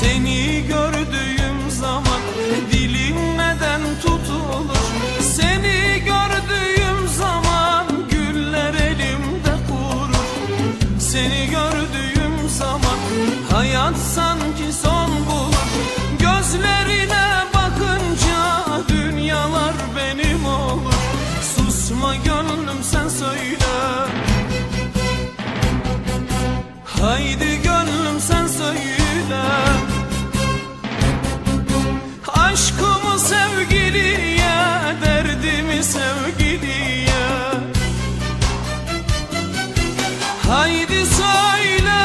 Seni gördüğüm zaman dilim neden tutulur? Seni gördüğüm zaman güller elimde kurur. Seni gördüğüm zaman hayat sanki son bulur. Gözlerine bakınca dünyalar benim olur. Susma gönlüm sen söyle. Haydi gönlüm sen söyle. Aşkımı sevgiliye, derdimi sevgiliye. Haydi söyle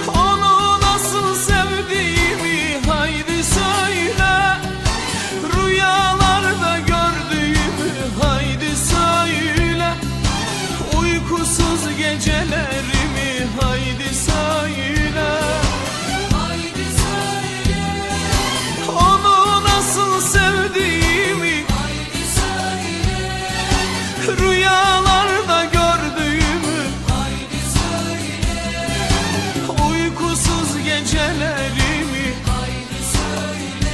onu nasıl sevdiğimi. Haydi söyle rüyalarda gördüğümü. Haydi söyle uykusuz gecelerimi. Haydi söyle. Haydi söyle Onu nasıl sevdiğimi. Haydi söyle Rüyalarda gördüğümü. Haydi söyle Uykusuz gecelerimi. Haydi söyle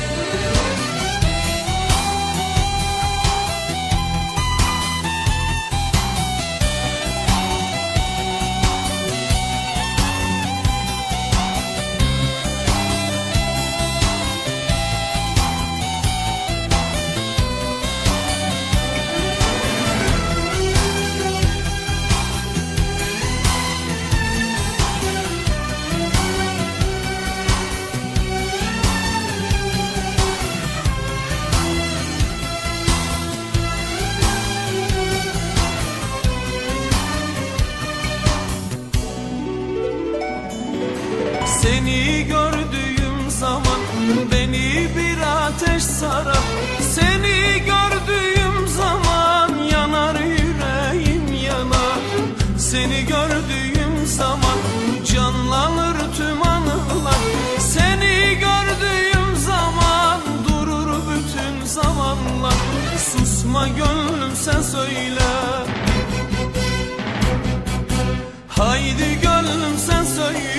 Seni gördüğüm zaman beni bir ateş sarar. Seni gördüğüm zaman yanar yüreğim yanar. Seni gördüğüm zaman canlanır tüm anılar. Seni gördüğüm zaman durur bütün zamanlar. Susma gönlüm sen söyle. Haydi gönlüm sen söyle.